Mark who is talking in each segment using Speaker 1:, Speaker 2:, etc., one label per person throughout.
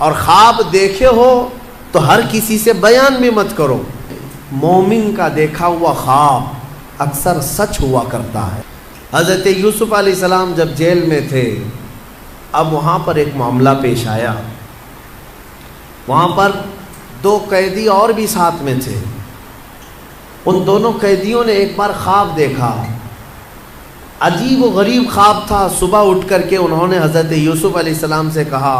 Speaker 1: اور خواب دیکھے ہو تو ہر کسی سے بیان بھی مت کرو۔ مومن کا دیکھا ہوا خواب اکثر سچ ہوا کرتا ہے۔ حضرت یوسف علیہ السلام جب جیل میں تھے، اب وہاں پر ایک معاملہ پیش آیا۔ وہاں پر 2 قیدی اور بھی ساتھ میں تھے۔ ان دونوں قیدیوں نے ایک بار خواب دیکھا، عجیب و غریب خواب تھا۔ صبح اٹھ کر کے انہوں نے حضرت یوسف علیہ السلام سے کہا،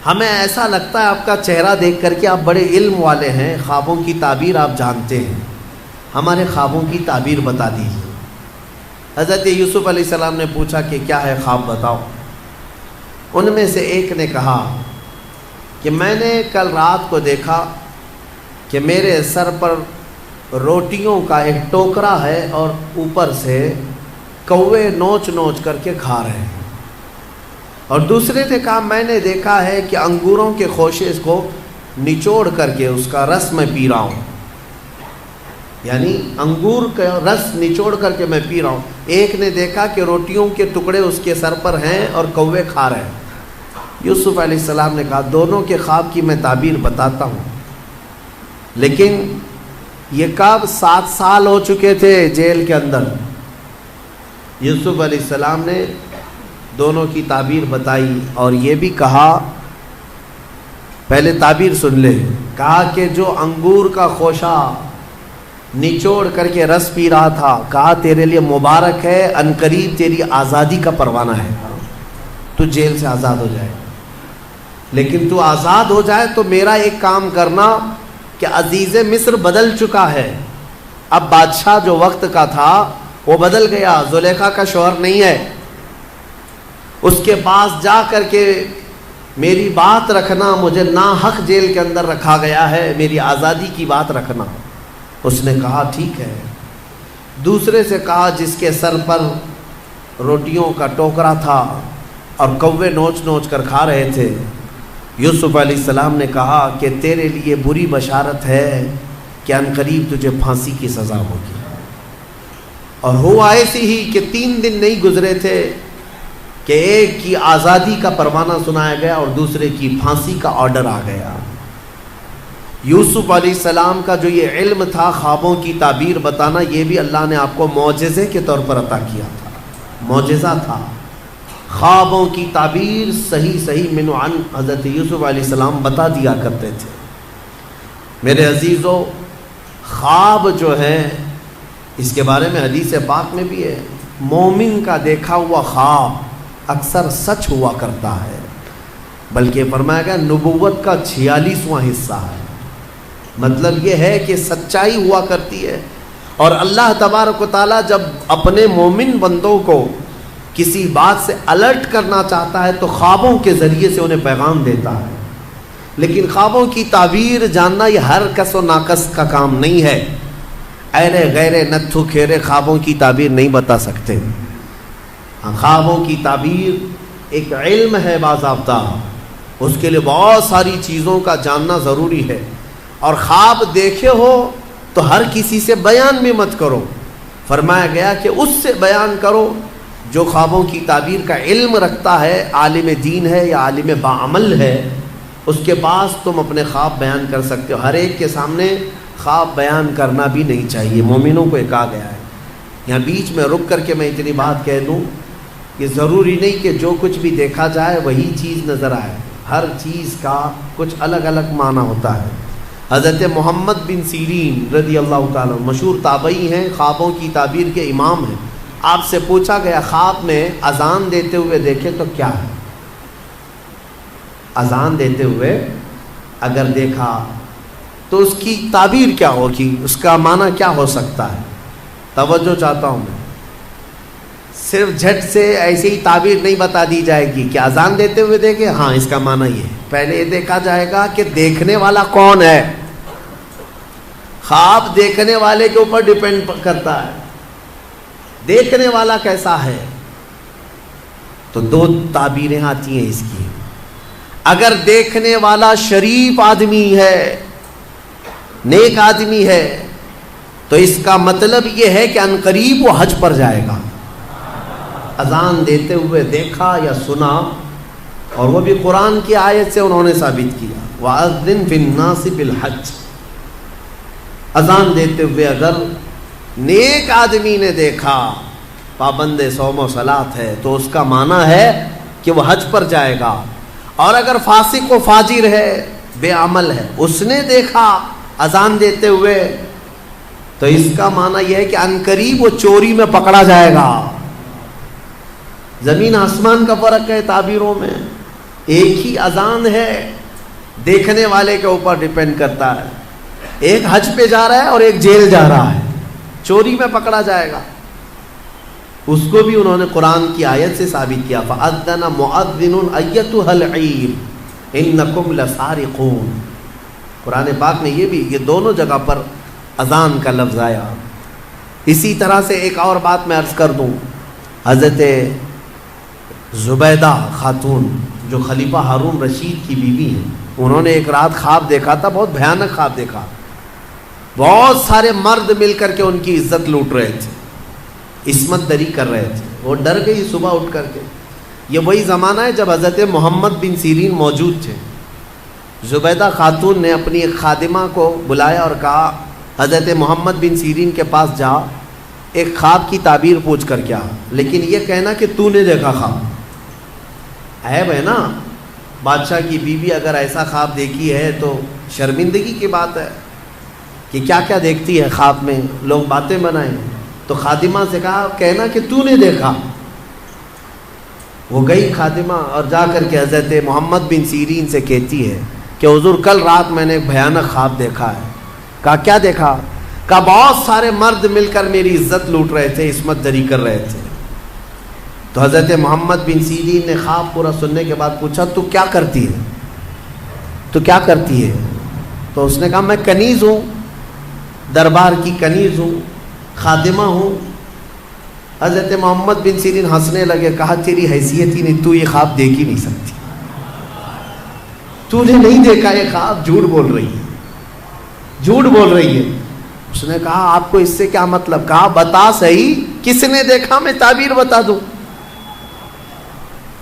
Speaker 1: ہمیں ایسا لگتا ہے آپ کا چہرہ دیکھ کر کے آپ بڑے علم والے ہیں، خوابوں کی تعبیر آپ جانتے ہیں، ہمارے خوابوں کی تعبیر بتا دیجیے۔ حضرت یوسف علیہ السلام نے پوچھا کہ کیا ہے خواب بتاؤ۔ ان میں سے ایک نے کہا کہ میں نے کل رات کو دیکھا کہ میرے سر پر روٹیوں کا ایک ٹوکرا ہے اور اوپر سے کوے نوچ نوچ کر کے کھا رہے ہیں۔ اور دوسرے نے کہا میں نے دیکھا ہے کہ انگوروں کے خوشے کو نچوڑ کر کے اس کا رس میں پی رہا ہوں، یعنی انگور کا رس نچوڑ کر کے میں پی رہا ہوں۔ ایک نے دیکھا کہ روٹیوں کے ٹکڑے اس کے سر پر ہیں اور کوے کھا رہے ہیں۔ یوسف علیہ السلام نے کہا دونوں کے خواب کی میں تعبیر بتاتا ہوں، لیکن یہ کب 7 سال ہو چکے تھے جیل کے اندر۔ یوسف علیہ السلام نے دونوں کی تعبیر بتائی اور یہ بھی کہا، پہلے تعبیر سن لے، کہا کہ جو انگور کا خوشہ نچوڑ کر کے رس پی رہا تھا، کہا تیرے لیے مبارک ہے، عنقریب تیری آزادی کا پروانہ ہے، تو جیل سے آزاد ہو جائے۔ لیکن تو آزاد ہو جائے تو میرا ایک کام کرنا کہ عزیز مصر بدل چکا ہے، اب بادشاہ جو وقت کا تھا وہ بدل گیا، زلیخا کا شوہر نہیں ہے، اس کے پاس جا کر کے میری بات رکھنا، مجھے ناحق جیل کے اندر رکھا گیا ہے، میری آزادی کی بات رکھنا۔ اس نے کہا ٹھیک ہے۔ دوسرے سے کہا جس کے سر پر روٹیوں کا ٹوکرا تھا اور کوے نوچ نوچ کر کھا رہے تھے، یوسف علیہ السلام نے کہا کہ تیرے لیے بری بشارت ہے کہ عنقریب تجھے پھانسی کی سزا ہوگی۔ اور ہوا ایسی ہی کہ 3 دن نہیں گزرے تھے کہ ایک کی آزادی کا پروانہ سنایا گیا اور دوسرے کی پھانسی کا آرڈر آ گیا۔ یوسف علیہ السلام کا جو یہ علم تھا خوابوں کی تعبیر بتانا، یہ بھی اللہ نے آپ کو معجزے کے طور پر عطا کیا تھا، معجزہ تھا۔ خوابوں کی تعبیر صحیح من عن حضرت یوسف علیہ السلام بتا دیا کرتے تھے۔ میرے عزیزو، خواب جو ہے اس کے بارے میں حدیث پاک میں بھی ہے، مومن کا دیکھا ہوا خواب اکثر سچ ہوا کرتا ہے، بلکہ فرمایا گیا نبوت کا 46واں حصہ ہے۔ مطلب یہ ہے کہ سچائی ہوا کرتی ہے، اور اللہ تبارک و تعالیٰ جب اپنے مومن بندوں کو کسی بات سے الرٹ کرنا چاہتا ہے تو خوابوں کے ذریعے سے انہیں پیغام دیتا ہے۔ لیکن خوابوں کی تعبیر جاننا یہ ہر کس و ناقص کا کام نہیں ہے۔ ایرے غیرے نتھو کھیرے خوابوں کی تعبیر نہیں بتا سکتے۔ خوابوں کی تعبیر ایک علم ہے باضابطہ، اس کے لیے بہت ساری چیزوں کا جاننا ضروری ہے۔ اور خواب دیکھے ہو تو ہر کسی سے بیان بھی مت کرو، فرمایا گیا کہ اس سے بیان کرو جو خوابوں کی تعبیر کا علم رکھتا ہے، عالم دین ہے یا عالم باعمل ہے، اس کے پاس تم اپنے خواب بیان کر سکتے ہو۔ ہر ایک کے سامنے خواب بیان کرنا بھی نہیں چاہیے، مومنوں کو یہ کہا گیا ہے۔ یہاں بیچ میں رک کر کے میں اتنی بات کہہ دوں کہ ضروری نہیں کہ جو کچھ بھی دیکھا جائے وہی چیز نظر آئے، ہر چیز کا کچھ الگ الگ معنی ہوتا ہے۔ حضرت محمد بن سیرین رضی اللہ تعالیٰ مشہور تابعی ہیں، خوابوں کی تعبیر کے امام ہیں۔ آپ سے پوچھا گیا خواب میں اذان دیتے ہوئے دیکھے تو کیا ہے؟ اذان دیتے ہوئے اگر دیکھا تو اس کی تعبیر کیا ہوگی، اس کا معنی کیا ہو سکتا ہے؟ توجہ چاہتا ہوں میں، صرف جھٹ سے ایسی ہی تعبیر نہیں بتا دی جائے گی کہ اذان دیتے ہوئے دیکھے، ہاں اس کا معنی یہ ہے۔ پہلے یہ دیکھا جائے گا کہ دیکھنے والا کون ہے۔ خواب دیکھنے والے کے اوپر ڈیپینڈ کرتا ہے، دیکھنے والا کیسا ہے۔ تو 2 تعبیریں آتی ہیں اس کی۔ اگر دیکھنے والا شریف آدمی ہے، نیک آدمی ہے، تو اس کا مطلب یہ ہے کہ عنقریب وہ حج پر جائے گا۔ اذان دیتے ہوئے دیکھا یا سنا اور وہ بھی قرآن کی آیت سے انہوں نے ثابت کیا. وَأَذِّن فِي النَّاسِ بِالْحَجِّ. اذان دیتے ہوئے اگر نیک آدمی نے دیکھا پابند صوم و صلاۃ ہے تو اس کا معنی ہے کہ وہ حج پر جائے گا. اور اگر فاسق و فاجر ہے، بے عمل ہے، اس نے دیکھا اذان دیتے ہوئے تو اس کا معنی یہ ہے کہ عنقریب وہ چوری میں پکڑا جائے گا. زمین آسمان کا فرق ہے تعبیروں میں. ایک ہی اذان ہے، دیکھنے والے کے اوپر ڈیپینڈ کرتا ہے. ایک حج پہ جا رہا ہے اور ایک جیل جا رہا ہے، چوری میں پکڑا جائے گا. اس کو بھی انہوں نے قرآن کی آیت سے ثابت کیا. فَأَذَّنَ مُؤَذِّنٌ أَيَّتُهَا الْعِيرُ إِنَّكُمْ لَسَارِقُونَ. قرآن پاک میں یہ دونوں جگہ پر اذان کا لفظ آیا. اسی طرح سے ایک اور بات میں عرض کر دوں. حضرت زبیدہ خاتون جو خلیفہ ہارون رشید کی بیوی ہیں، انہوں نے ایک رات خواب دیکھا تھا، بہت بھیانک خواب دیکھا. بہت سارے مرد مل کر کے ان کی عزت لوٹ رہے تھے، عصمت دری کر رہے تھے. وہ ڈر گئی صبح اٹھ کر کے. یہ وہی زمانہ ہے جب حضرت محمد بن سیرین موجود تھے. زبیدہ خاتون نے اپنی ایک خادمہ کو بلایا اور کہا حضرت محمد بن سیرین کے پاس جا، ایک خواب کی تعبیر پوچھ کر کیا، لیکن یہ کہنا کہ تو نے دیکھا خواب. عیب ہے نا، بادشاہ کی بیوی اگر ایسا خواب دیکھی ہے تو شرمندگی کی بات ہے کہ کیا کیا دیکھتی ہے خواب میں، لوگ باتیں بنائیں. تو خادمہ سے کہا کہنا کہ تو نے دیکھا. وہ گئی خادمہ اور جا کر کے حضرت محمد بن سیرین سے کہتی ہے کہ حضور کل رات میں نے ایک بھیانک خواب دیکھا ہے. کہا کیا دیکھا؟ کہا بہت سارے مرد مل کر میری عزت لوٹ رہے تھے، عصمت دری کر رہے تھے. تو حضرت محمد بن سیرین نے خواب پورا سننے کے بعد پوچھا تو کیا کرتی ہے؟ تو کیا کرتی ہے؟ تو اس نے کہا میں کنیز ہوں، دربار کی کنیز ہوں، خادمہ ہوں. حضرت محمد بن سیرین ہنسنے لگے. کہا تیری حیثیت ہی نہیں، تو یہ خواب دیکھ ہی نہیں سکتی، تو نے نہیں دیکھا یہ خواب، جھوٹ بول رہی ہے، جھوٹ بول رہی ہے. اس نے کہا آپ کو اس سے کیا مطلب؟ کہا بتا صحیح کس نے دیکھا، میں تعبیر بتا دوں.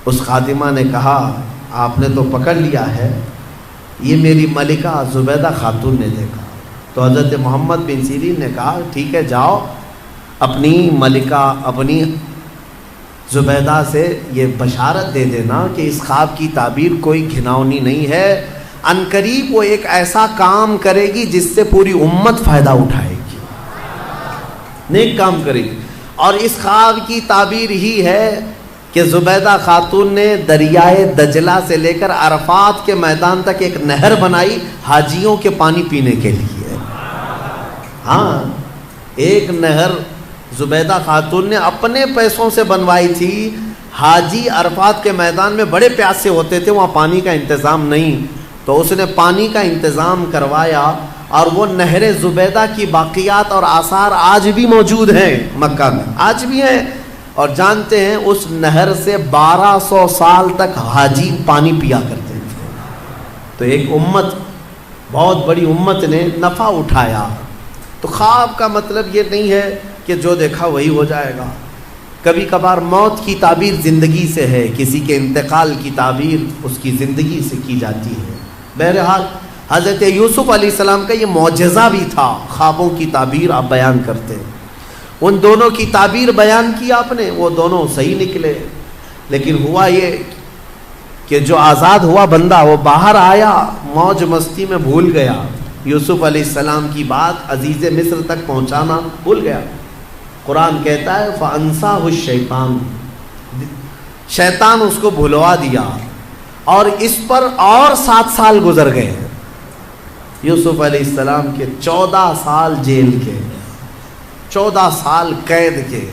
Speaker 1: اس خادمہ نے کہا آپ نے تو پکڑ لیا ہے، یہ میری ملکہ زبیدہ خاتون نے دیکھا. تو حضرت محمد بن سیرین نے کہا ٹھیک ہے جاؤ اپنی ملکہ اپنی زبیدہ سے یہ بشارت دے دینا کہ اس خواب کی تعبیر کوئی گھناؤنی نہیں ہے، عنقریب وہ ایک ایسا کام کرے گی جس سے پوری امت فائدہ اٹھائے گی، نیک کام کرے گی. اور اس خواب کی تعبیر ہی ہے کہ زبیدہ خاتون نے دریائے دجلہ سے لے کر عرفات کے میدان تک ایک نہر بنائی حاجیوں کے پانی پینے کے لیے. ہاں ایک نہر زبیدہ خاتون نے اپنے پیسوں سے بنوائی تھی. حاجی عرفات کے میدان میں بڑے پیاسے ہوتے تھے، وہاں پانی کا انتظام نہیں، تو اس نے پانی کا انتظام کروایا. اور وہ نہر زبیدہ کی باقیات اور آثار آج بھی موجود ہیں مکہ میں، آج بھی ہیں. اور جانتے ہیں اس نہر سے 1200 سال تک حاجی پانی پیا کرتے تھے. تو ایک امت، بہت بڑی امت نے نفع اٹھایا. تو خواب کا مطلب یہ نہیں ہے کہ جو دیکھا وہی ہو جائے گا. کبھی کبھار موت کی تعبیر زندگی سے ہے، کسی کے انتقال کی تعبیر اس کی زندگی سے کی جاتی ہے. بہرحال حضرت یوسف علیہ السلام کا یہ معجزہ بھی تھا، خوابوں کی تعبیر آپ بیان کرتے. ان دونوں کی تعبیر بیان کی آپ نے، وہ دونوں صحیح نکلے. لیکن ہوا یہ کہ جو آزاد ہوا بندہ وہ باہر آیا، موج مستی میں بھول گیا، یوسف علیہ السلام کی بات عزیز مصر تک پہنچانا بھول گیا. قرآن کہتا ہے فَأَنْسَاهُ الشَّيْطَانُ، شیطان اس کو بھلوا دیا. اور اس پر اور 7 سال گزر گئے. یوسف علیہ السلام کے 14 سال جیل کے، 14 سال قید کے.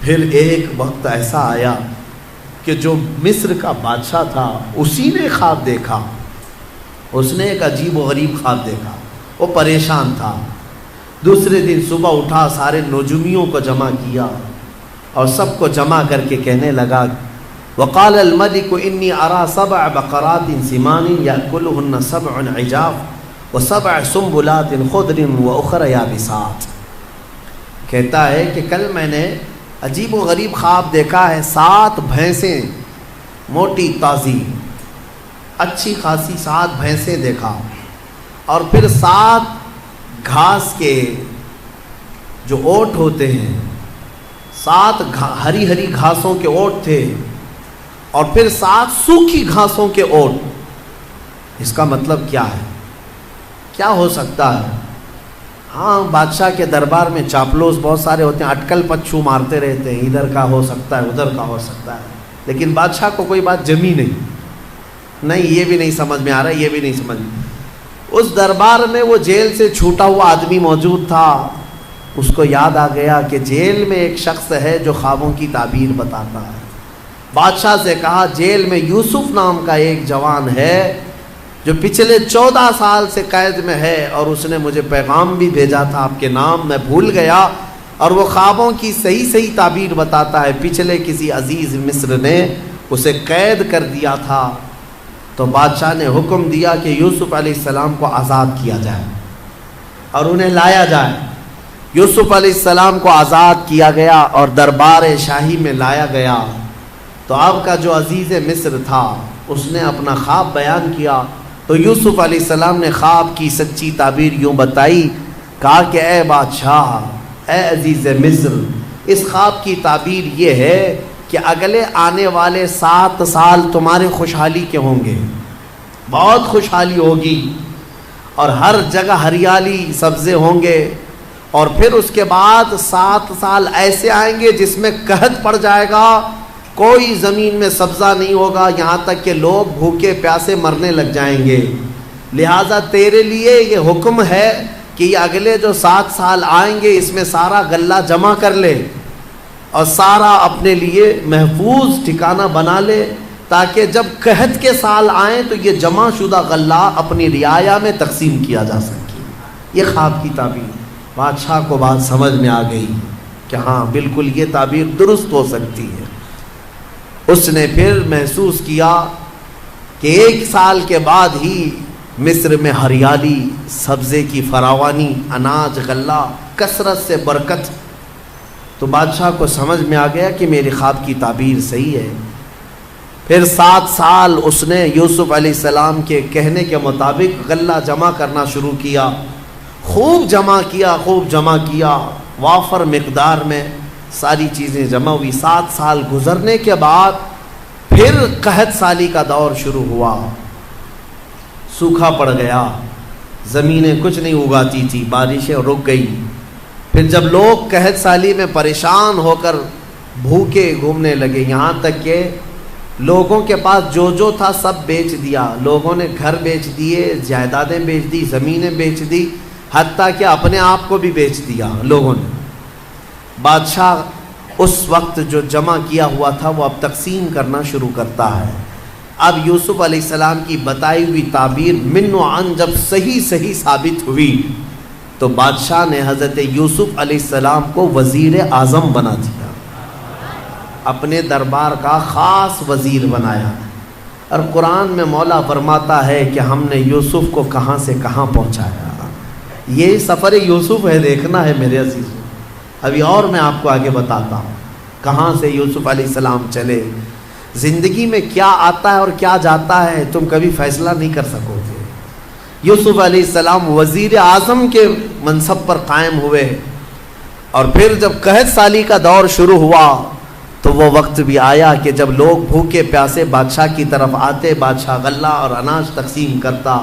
Speaker 1: پھر ایک وقت ایسا آیا کہ جو مصر کا بادشاہ تھا اسی نے خواب دیکھا. اس نے ایک عجیب و غریب خواب دیکھا، وہ پریشان تھا. دوسرے دن صبح اٹھا، سارے نجومیوں کو جمع کیا اور سب کو جمع کر کے کہنے لگا وقال الملك انی ارى 7 بقرات سمان یاکلهن 7 عجاف و7 سنبلات خضر واخر یابسات. کہتا ہے کہ کل میں نے عجیب و غریب خواب دیکھا ہے، 7 بھینسیں موٹی تازی اچھی خاصی 7 بھینسیں دیکھا، اور پھر 7 گھاس کے جو اوٹ ہوتے ہیں، 7 ہری ہری گھاسوں کے اوٹ تھے، اور پھر 7 سوکھی گھاسوں کے اوٹ۔ اس کا مطلب کیا ہے؟ کیا ہو سکتا ہے؟ ہاں، بادشاہ کے دربار میں چاپلوس بہت سارے ہوتے ہیں، اٹکل پچھو مارتے رہتے ہیں، ادھر کا ہو سکتا ہے ادھر کا ہو سکتا ہے، لیکن بادشاہ کو کوئی بات جمی نہیں، یہ بھی نہیں سمجھ میں آ رہا ہے، یہ بھی نہیں سمجھ میں۔ اس دربار میں وہ جیل سے چھوٹا ہوا آدمی موجود تھا، اس کو یاد آ گیا کہ جیل میں ایک شخص ہے جو خوابوں کی تعبیر بتاتا ہے۔ بادشاہ سے کہا جیل میں یوسف نام کا ایک جوان ہے جو پچھلے 14 سال سے قید میں ہے، اور اس نے مجھے پیغام بھی بھیجا تھا آپ کے نام، میں بھول گیا، اور وہ خوابوں کی صحیح تعبیر بتاتا ہے۔ پچھلے کسی عزیز مصر نے اسے قید کر دیا تھا، تو بادشاہ نے حکم دیا کہ یوسف علیہ السلام کو آزاد کیا جائے اور انہیں لایا جائے۔ یوسف علیہ السلام کو آزاد کیا گیا اور دربار شاہی میں لایا گیا، تو آپ کا جو عزیز مصر تھا اس نے اپنا خواب بیان کیا، تو یوسف علیہ السلام نے خواب کی سچی تعبیر یوں بتائی، کہا کہ اے بادشاہ، اے عزیز مصر، اس خواب کی تعبیر یہ ہے کہ اگلے آنے والے 7 سال تمہارے خوشحالی کے ہوں گے، بہت خوشحالی ہوگی، اور ہر جگہ ہریالی سبزے ہوں گے، اور پھر اس کے بعد 7 سال ایسے آئیں گے جس میں قحط پڑ جائے گا، کوئی زمین میں سبزہ نہیں ہوگا، یہاں تک کہ لوگ بھوکے پیاسے مرنے لگ جائیں گے۔ لہٰذا تیرے لیے یہ حکم ہے کہ یہ اگلے جو 7 سال آئیں گے اس میں سارا غلہ جمع کر لے، اور سارا اپنے لیے محفوظ ٹھکانہ بنا لے، تاکہ جب قحط کے سال آئیں تو یہ جمع شدہ غلہ اپنی رعایا میں تقسیم کیا جا سکے۔ یہ خواب کی تعبیر۔ بادشاہ کو بات سمجھ میں آ گئی کہ ہاں بالکل یہ تعبیر درست ہو سکتی ہے۔ اس نے پھر محسوس کیا کہ 1 سال کے بعد ہی مصر میں ہریالی، سبزے کی فراوانی، اناج، غلہ، کثرت سے برکت۔ تو بادشاہ کو سمجھ میں آ گیا کہ میری خواب کی تعبیر صحیح ہے۔ پھر 7 سال اس نے یوسف علیہ السلام کے کہنے کے مطابق غلہ جمع کرنا شروع کیا، خوب جمع کیا، وافر مقدار میں ساری چیزیں جمع ہوئی۔ 7 سال گزرنے کے بعد پھر قحط سالی کا دور شروع ہوا، سوکھا پڑ گیا، زمینیں کچھ نہیں اگاتی تھی، بارشیں رک گئی۔ پھر جب لوگ قحط سالی میں پریشان ہو کر بھوکے گھومنے لگے، یہاں تک کہ لوگوں کے پاس جو تھا سب بیچ دیا، لوگوں نے گھر بیچ دیے، جائیدادیں بیچ دی، زمینیں بیچ دی، حتیٰ کہ اپنے آپ کو بھی بیچ دیا لوگوں نے۔ بادشاہ اس وقت جو جمع کیا ہوا تھا وہ اب تقسیم کرنا شروع کرتا ہے۔ اب یوسف علیہ السلام کی بتائی ہوئی تعبیر من و عن جب صحیح ثابت ہوئی، تو بادشاہ نے حضرت یوسف علیہ السلام کو وزیر اعظم بنا دیا، اپنے دربار کا خاص وزیر بنایا۔ اور قرآن میں مولا فرماتا ہے کہ ہم نے یوسف کو کہاں سے کہاں پہنچایا۔ یہ سفر یوسف ہے، دیکھنا ہے میرے عزیزوں۔ ابھی اور میں آپ کو آگے بتاتا ہوں کہاں سے یوسف علیہ السلام چلے۔ زندگی میں کیا آتا ہے اور کیا جاتا ہے تم کبھی فیصلہ نہیں کر سکو گے۔ یوسف علیہ السلام وزیر اعظم کے منصب پر قائم ہوئے، اور پھر جب قحط سالی کا دور شروع ہوا تو وہ وقت بھی آیا کہ جب لوگ بھوکے پیاسے بادشاہ کی طرف آتے، بادشاہ غلہ اور اناج تقسیم کرتا۔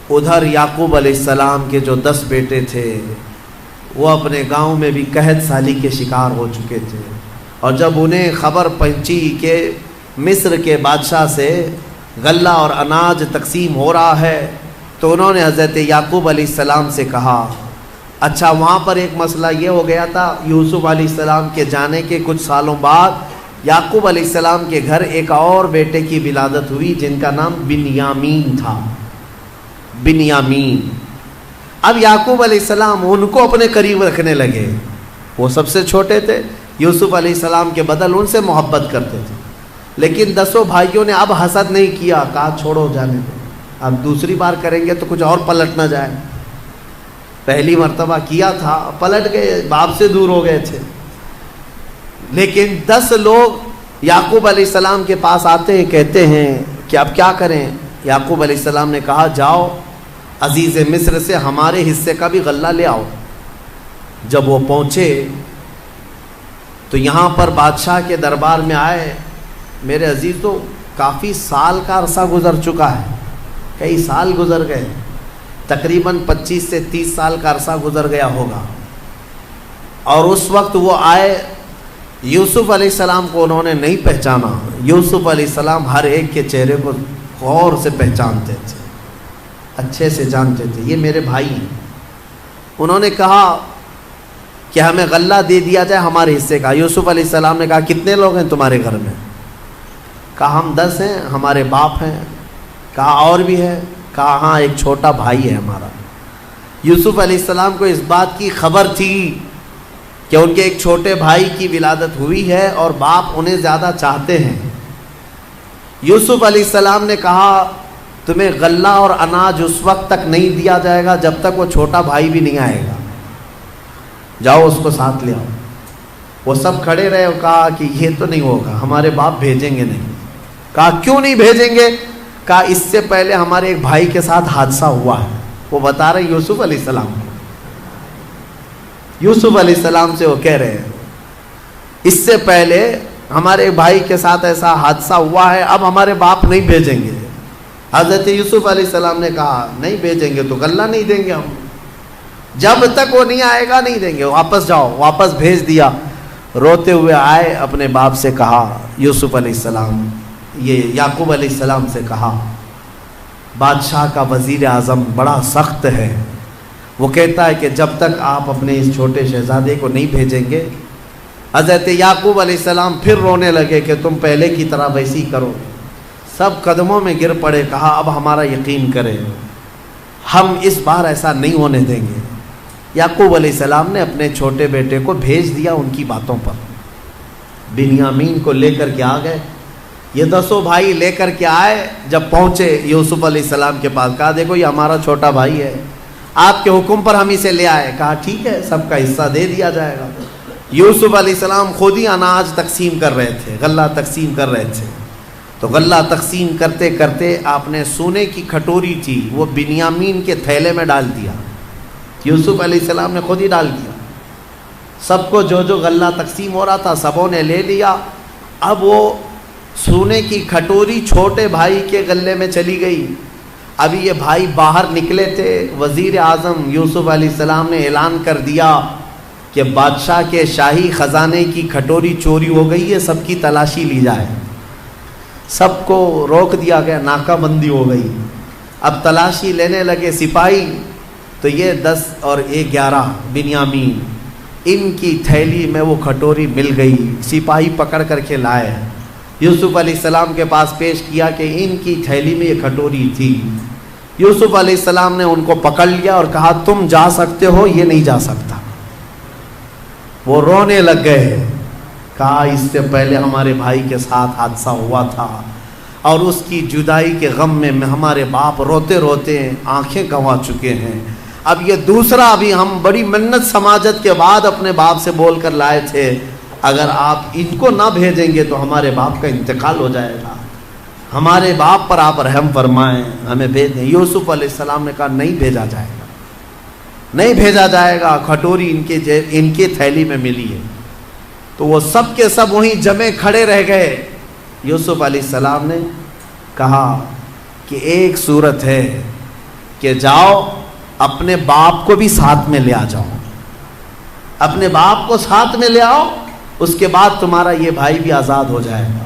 Speaker 1: ادھر یعقوب علیہ السلام کے جو 10 بیٹے تھے وہ اپنے گاؤں میں بھی قحط سالی کے شکار ہو چکے تھے، اور جب انہیں خبر پہنچی کہ مصر کے بادشاہ سے غلہ اور اناج تقسیم ہو رہا ہے، تو انہوں نے حضرت یعقوب علیہ السلام سے کہا اچھا وہاں پر ایک مسئلہ یہ ہو گیا تھا، یوسف علیہ السلام کے جانے کے کچھ سالوں بعد یعقوب علیہ السلام کے گھر ایک اور بیٹے کی ولادت ہوئی جن کا نام بنیامین تھا، بنیامین۔ اب یعقوب علیہ السلام ان کو اپنے قریب رکھنے لگے، وہ سب سے چھوٹے تھے، یوسف علیہ السلام کے بدل ان سے محبت کرتے تھے، لیکن 10 بھائیوں نے اب حسد نہیں کیا، کہا چھوڑو جانے دو، اب دوسری بار کریں گے تو کچھ اور پلٹ نہ جائے۔ پہلی مرتبہ کیا تھا، پلٹ گئے، باپ سے دور ہو گئے تھے، لیکن 10 لوگ یعقوب علیہ السلام کے پاس آتے ہیں، کہتے ہیں کہ اب کیا کریں؟ یعقوب علیہ السلام نے کہا جاؤ عزیز مصر سے ہمارے حصے کا بھی غلہ لے آؤ۔ جب وہ پہنچے تو یہاں پر بادشاہ کے دربار میں آئے، میرے عزیز تو کافی سال کا عرصہ گزر چکا ہے، کئی سال گزر گئے، تقریباً 25 سے 30 سال کا عرصہ گزر گیا ہوگا، اور اس وقت وہ آئے، یوسف علیہ السلام کو انہوں نے نہیں پہچانا۔ یوسف علیہ السلام ہر ایک کے چہرے کو غور سے پہچانتے تھے، اچھے سے جانتے تھے، یہ میرے بھائی ہیں۔ انہوں نے کہا کہ ہمیں غلہ دے دیا جائے ہمارے حصے کا۔ یوسف علیہ السلام نے کہا کتنے لوگ ہیں تمہارے گھر میں؟ کہا ہم 10 ہیں، ہمارے باپ ہیں۔ کہا اور بھی ہے؟ کہا ہاں ایک چھوٹا بھائی ہے ہمارا۔ یوسف علیہ السلام کو اس بات کی خبر تھی کہ ان کے ایک چھوٹے بھائی کی ولادت ہوئی ہے اور باپ انہیں زیادہ چاہتے ہیں۔ یوسف علیہ السلام نے کہا تمہیں غلہ اور اناج اس وقت تک نہیں دیا جائے گا جب تک وہ چھوٹا بھائی بھی نہیں آئے گا، جاؤ اس کو ساتھ لے آؤ۔ وہ سب کھڑے رہے اور کہا کہ یہ تو نہیں ہوگا، ہمارے باپ بھیجیں گے نہیں۔ کہا کیوں نہیں بھیجیں گے؟ کہا اس سے پہلے ہمارے ایک بھائی کے ساتھ حادثہ ہوا ہے۔ وہ بتا رہے یوسف علیہ السلام کو، یوسف علیہ السلام سے وہ کہہ رہے ہیں اس سے پہلے ہمارے بھائی کے ساتھ ایسا حادثہ ہوا ہے، اب ہمارے باپ نہیں بھیجیں گے۔ حضرت یوسف علیہ السلام نے کہا نہیں بھیجیں گے تو غلہ نہیں دیں گے ہم، جب تک وہ نہیں آئے گا نہیں دیں گے، واپس جاؤ۔ واپس بھیج دیا۔ روتے ہوئے آئے، اپنے باپ سے کہا، یوسف علیہ السلام یہ یعقوب علیہ السلام سے کہا بادشاہ کا وزیر اعظم بڑا سخت ہے، وہ کہتا ہے کہ جب تک آپ اپنے اس چھوٹے شہزادے کو نہیں بھیجیں گے۔ حضرت یعقوب علیہ السلام پھر رونے لگے کہ تم پہلے کی طرح ویسی کرو۔ سب قدموں میں گر پڑے، کہا اب ہمارا یقین کرے، ہم اس بار ایسا نہیں ہونے دیں گے۔ یعقوب علیہ السلام نے اپنے چھوٹے بیٹے کو بھیج دیا ان کی باتوں پر، بنیامین کو لے کر کے آ گئے۔ یہ 10 بھائی لے کر کے آئے، جب پہنچے یوسف علیہ السلام کے پاس، کہا دیکھو یہ ہمارا چھوٹا بھائی ہے، آپ کے حکم پر ہم اسے لے آئے۔ کہا ٹھیک ہے، سب کا حصہ دے دیا جائے گا۔ یوسف علیہ السلام خود ہی اناج تقسیم کر رہے تھے، غلہ تقسیم کر رہے تھے، تو غلہ تقسیم کرتے کرتے آپ نے سونے کی کھٹوری تھی وہ بنیامین کے تھیلے میں ڈال دیا۔ یوسف علیہ السلام نے خود ہی ڈال دیا۔ سب کو جو جو غلہ تقسیم ہو رہا تھا سبوں نے لے لیا۔ اب وہ سونے کی کھٹوری چھوٹے بھائی کے غلے میں چلی گئی۔ ابھی یہ بھائی باہر نکلے تھے، وزیر اعظم یوسف علیہ السلام نے اعلان کر دیا کہ بادشاہ کے شاہی خزانے کی کھٹوری چوری ہو گئی ہے، سب کی تلاشی لی جائے۔ سب کو روک دیا گیا، ناکہ بندی ہو گئی۔ اب تلاشی لینے لگے سپاہی، تو یہ 10 اور 11 بنیامین، ان کی تھیلی میں وہ کھٹوری مل گئی۔ سپاہی پکڑ کر کے لائے، یوسف علیہ السلام کے پاس پیش کیا کہ ان کی تھیلی میں یہ کھٹوری تھی۔ یوسف علیہ السلام نے ان کو پکڑ لیا اور کہا تم جا سکتے ہو، یہ نہیں جا سکتا۔ وہ رونے لگ گئے، کہا اس سے پہلے ہمارے بھائی کے ساتھ حادثہ ہوا تھا اور اس کی جدائی کے غم میں ہمارے باپ روتے روتے آنکھیں گنوا چکے ہیں، اب یہ دوسرا بھی ہم بڑی منت سماجت کے بعد اپنے باپ سے بول کر لائے تھے، اگر آپ ان کو نہ بھیجیں گے تو ہمارے باپ کا انتقال ہو جائے گا، ہمارے باپ پر آپ رحم فرمائیں، ہمیں بھیج دیں۔ یوسف علیہ السلام نے کہا نہیں بھیجا جائے گا، نہیں بھیجا جائے گا، کھٹوری ان کے تھیلی میں ملی ہے۔ تو وہ سب کے سب وہیں جمے کھڑے رہ گئے۔ یوسف علیہ السلام نے کہا کہ ایک صورت ہے کہ جاؤ اپنے باپ کو بھی ساتھ میں لے آ جاؤ، اپنے باپ کو ساتھ میں لے آؤ، اس کے بعد تمہارا یہ بھائی بھی آزاد ہو جائے گا۔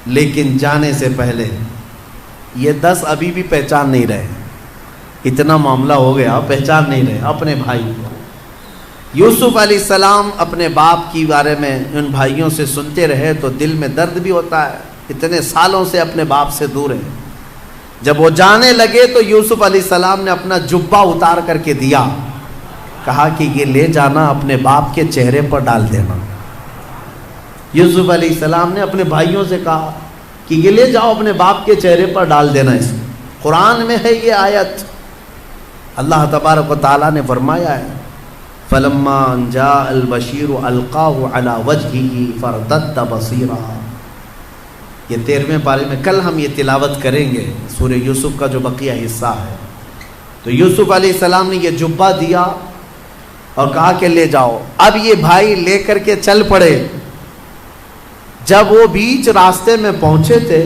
Speaker 1: لیکن جانے سے پہلے یہ 10 ابھی بھی پہچان نہیں رہے، اتنا معاملہ ہو گیا، پہچان نہیں رہے اپنے بھائی کو۔ یوسف علیہ السلام اپنے باپ کی بارے میں ان بھائیوں سے سنتے رہے تو دل میں درد بھی ہوتا ہے، اتنے سالوں سے اپنے باپ سے دور ہیں۔ جب وہ جانے لگے تو یوسف علیہ السلام نے اپنا جبہ اتار کر کے دیا، کہا کہ یہ لے جانا اپنے باپ کے چہرے پر ڈال دینا۔ یوسف علیہ السلام نے اپنے بھائیوں سے کہا کہ یہ لے جاؤ اپنے باپ کے چہرے پر ڈال دینا۔ اس قرآن میں ہے یہ آیت، اللہ تبارک و تعالیٰ نے فرمایا ہے فلما جاء البشیر القاہ علی وجہہ فارتد بصیرا. یہ 13ویں پارے میں کل ہم یہ تلاوت کریں گے سورہ یوسف کا جو بقیہ حصہ ہے. تو یوسف علیہ السلام نے یہ جبہ دیا اور کہا کہ لے جاؤ. اب یہ بھائی لے کر کے چل پڑے. جب وہ بیچ راستے میں پہنچے تھے،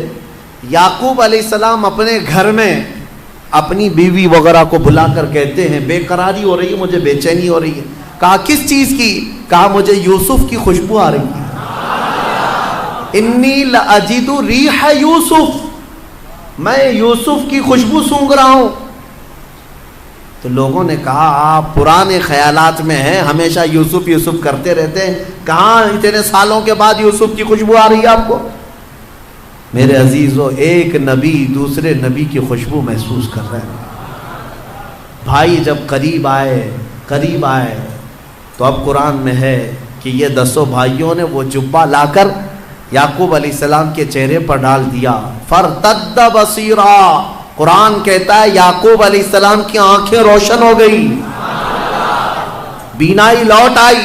Speaker 1: یعقوب علیہ السلام اپنے گھر میں اپنی بیوی وغیرہ کو بلا کر کہتے ہیں بے قراری ہو رہی ہے، مجھے بے چینی ہو رہی ہے. کہا کس چیز کی؟ کہا مجھے یوسف کی خوشبو آ رہی ہے. انی لاجد ریح یوسف، میں یوسف کی خوشبو سونگھ رہا ہوں. تو لوگوں نے کہا آپ پرانے خیالات میں ہیں، ہمیشہ یوسف یوسف کرتے رہتے ہیں، کہاں اتنے سالوں کے بعد یوسف کی خوشبو آ رہی ہے آپ کو؟ میرے عزیزو، ایک نبی دوسرے نبی کی خوشبو محسوس کر رہے ہیں. بھائی جب قریب آئے تو اب قرآن میں ہے کہ یہ 10 بھائیوں نے وہ جبہ لا کر یعقوب علیہ السلام کے چہرے پر ڈال دیا. فارتد بصیرا، قرآن کہتا ہے یعقوب علیہ السلام کی آنکھیں روشن ہو گئی، بینائی لوٹ آئی.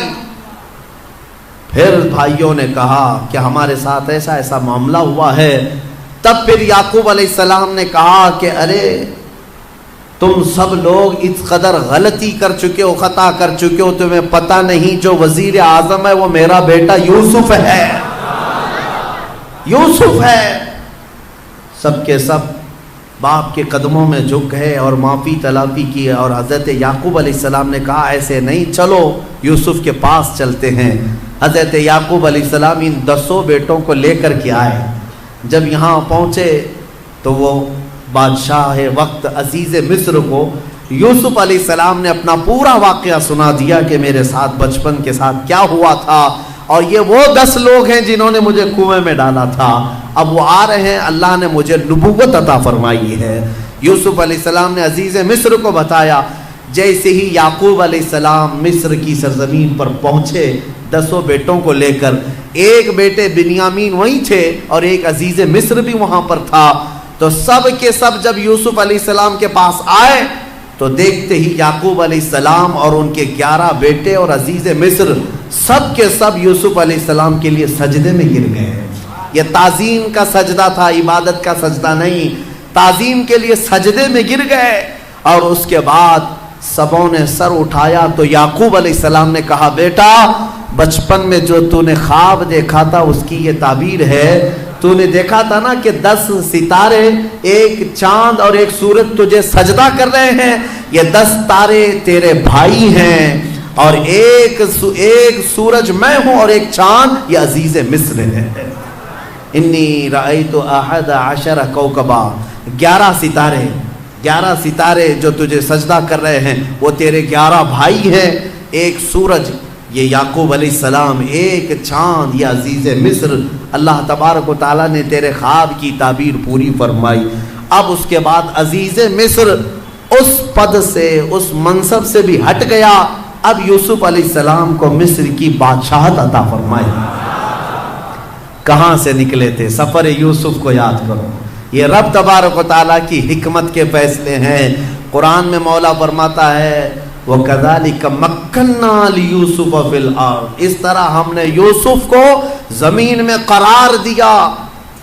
Speaker 1: پھر بھائیوں نے کہا کہ ہمارے ساتھ ایسا ایسا معاملہ ہوا ہے. تب پھر یعقوب علیہ السلام نے کہا کہ ارے تم سب لوگ اس قدر غلطی کر چکے ہو، خطا کر چکے ہو، تمہیں پتہ نہیں جو وزیر اعظم ہے وہ میرا بیٹا یوسف ہے. یوسف ہے. سب کے سب باپ کے قدموں میں جھک گئے اور معافی طلبی کی. اور حضرت یعقوب علیہ السلام نے کہا ایسے نہیں، چلو یوسف کے پاس چلتے ہیں. حضرت یعقوب علیہ السلام ان 10 بیٹوں کو لے کر کے آئے. جب یہاں پہنچے تو وہ بادشاہ وقت عزیز مصر کو یوسف علیہ السلام نے اپنا پورا واقعہ سنا دیا کہ میرے ساتھ بچپن کے ساتھ کیا ہوا تھا، اور یہ وہ 10 لوگ ہیں جنہوں نے مجھے کنویں میں ڈالا تھا. اب وہ آ رہے ہیں، اللہ نے مجھے نبوت عطا فرمائی ہے. یوسف علیہ السلام نے عزیز مصر کو بتایا. جیسے ہی یعقوب علیہ السلام مصر کی سرزمین پر پہنچے 10 بیٹوں کو لے کر، ایک بیٹے بنیامین وہیں تھے اور ایک عزیز مصر بھی وہاں پر تھا. تو سب کے سب جب یوسف علیہ السلام کے پاس آئے تو دیکھتے ہی یعقوب علیہ السلام اور ان کے 11 بیٹے اور عزیز مصر سب کے سب یوسف علیہ السلام کے لیے سجدے میں گر گئے. یہ تعظیم کا سجدہ تھا، عبادت کا سجدہ نہیں. تعظیم کے لیے سجدے میں گر گئے. اور اس کے بعد سبوں نے سر اٹھایا تو یعقوب علیہ السلام نے کہا بیٹا بچپن میں جو تو نے خواب دیکھا تھا اس کی یہ تعبیر ہے. تو نے دیکھا تھا نا کہ 10 ستارے، ایک چاند اور ایک سورج تجھے سجدہ کر رہے ہیں. یہ 10 تارے تیرے بھائی ہیں اور ایک سورج میں ہوں اور ایک چاند یہ عزیز مصر ہے. انی رأیت 11 کوکبا، 11 ستارے جو تجھے سجدہ کر رہے ہیں وہ تیرے 11 بھائی ہیں. ایک سورج یہ یعقوب علیہ السلام، ایک چاند یہ عزیز مصر. اللہ تبارک و تعالیٰ نے تیرے خواب کی تعبیر پوری فرمائی. اب اس کے بعد عزیز مصر اس پد سے، اس منصب سے بھی ہٹ گیا. اب یوسف علیہ السلام کو مصر کی بادشاہت عطا فرمائی. کہاں سے نکلے تھے؟ سفر یوسف کو یاد کرو. یہ رب تبارک و تعالیٰ کی حکمت کے فیصلے ہیں. قرآن میں مولا فرماتا ہے وَكَذَلِكَ مَكَّنَّا لِيُوسُفَ فِي الْأَرْضِ، اس طرح ہم نے یوسف کو زمین میں قرار دیا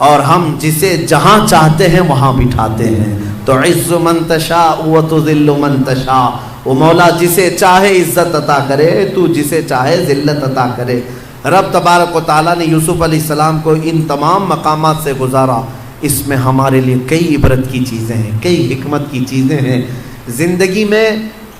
Speaker 1: اور ہم جسے جہاں چاہتے ہیں وہاں بٹھاتے ہیں. تُعِزُّ مَن تَشَاءُ وَتُذِلُّ مَن تَشَاءُ، وہ مولا جسے چاہے عزت عطا کرے، تو جسے چاہے ذلت عطا کرے. رب تبارک و تعالیٰ نے یوسف علیہ السلام کو ان تمام مقامات سے گزارا. اس میں ہمارے لیے کئی عبرت کی چیزیں ہیں، کئی حکمت کی چیزیں ہیں. زندگی میں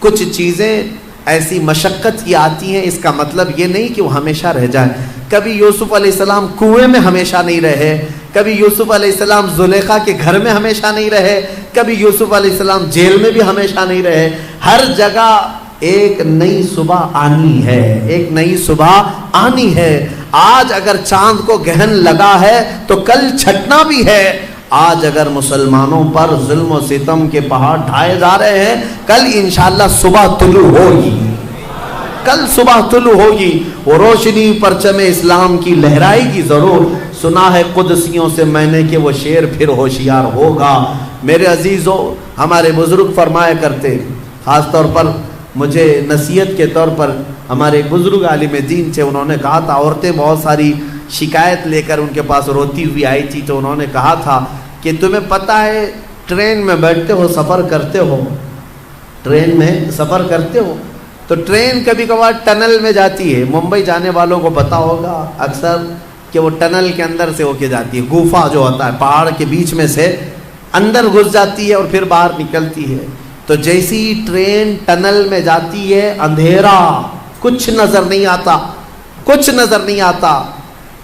Speaker 1: کچھ چیزیں ایسی مشقت کی آتی ہیں، اس کا مطلب یہ نہیں کہ وہ ہمیشہ رہ جائیں. کبھی یوسف علیہ السلام کنویں میں ہمیشہ نہیں رہے، کبھی یوسف علیہ السلام زلیخا کے گھر میں ہمیشہ نہیں رہے، کبھی یوسف علیہ السلام جیل میں بھی ہمیشہ نہیں رہے. ہر جگہ ایک نئی صبح آنی ہے، ایک نئی صبح آنی ہے. آج اگر چاند کو گہن لگا ہے تو کل چھٹنا بھی ہے. آج اگر مسلمانوں پر ظلم و ستم کے پہاڑ ڈھائے جا رہے ہیں، کل انشاءاللہ صبح طلوع ہوگی، کل صبح طلوع ہوگی. وہ روشنی پرچم اسلام کی لہرائے گی ضرور. سنا ہے قدسیوں سے میں نے کہ وہ شیر پھر ہوشیار ہوگا. میرے عزیزو، ہمارے بزرگ فرمایا کرتے، خاص طور پر مجھے نصیحت کے طور پر ہمارے ایک بزرگ عالم دین تھے، انہوں نے کہا تھا، عورتیں بہت ساری شکایت لے کر ان کے پاس روتی ہوئی آئی تھی، تو انہوں نے کہا تھا کہ تمہیں پتہ ہے ٹرین میں بیٹھتے ہو، سفر کرتے ہو، ٹرین میں سفر کرتے ہو تو ٹرین کبھی کبھار ٹنل میں جاتی ہے، ممبئی جانے والوں کو پتہ ہوگا اکثر کہ وہ ٹنل کے اندر سے ہو کے جاتی ہے، گوفا جو ہوتا ہے پہاڑ کے بیچ میں سے اندر گھس جاتی ہے اور پھر باہر نکلتی ہے۔ تو جیسی ٹرین ٹنل میں جاتی ہے، اندھیرا، کچھ نظر نہیں آتا، کچھ نظر نہیں آتا،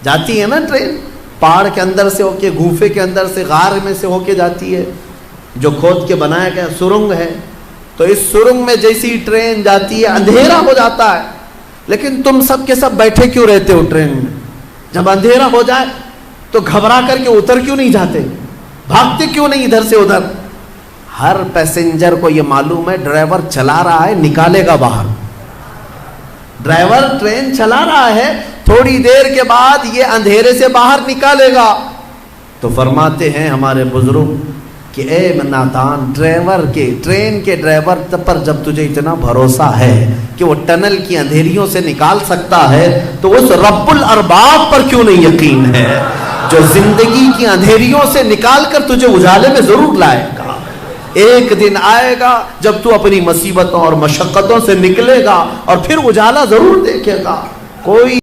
Speaker 1: جاتی ہے نا ٹرین پہاڑ کے اندر سے ہو کے، گوفے کے اندر سے، غار میں سے ہو کے جاتی ہے، جو کھود کے بنایا گیا سرنگ ہے، تو اس سرنگ میں جیسی ٹرین جاتی ہے اندھیرا ہو جاتا ہے، لیکن تم سب کے سب بیٹھے کیوں رہتے ہو ٹرین میں؟ جب اندھیرا ہو جائے تو گھبرا کر کے اتر کیوں نہیں جاتے؟ بھاگتے کیوں نہیں ادھر سے ادھر؟ ہر پیسنجر کو یہ معلوم ہے ڈرائیور چلا رہا ہے، نکالے گا باہر، ڈرائیور ٹرین چلا رہا ہے، تھوڑی دیر کے بعد یہ اندھیرے سے باہر نکالے گا۔ تو فرماتے ہیں ہمارے بزرگ کہ اے نادان ڈرائیور کے، ٹرین کے ڈرائیور پر جب تجھے اتنا بھروسہ ہے کہ وہ ٹنل کی اندھیریوں سے نکال سکتا ہے، تو اس رب الارباب پر کیوں نہیں یقین ہے جو زندگی کی اندھیریوں سے نکال کر تجھے اجالے میں ضرور لائے گا۔ ایک دن آئے گا جب تو اپنی مصیبتوں اور مشقتوں سے نکلے گا اور پھر اجالا ضرور دیکھے گا۔ کوئی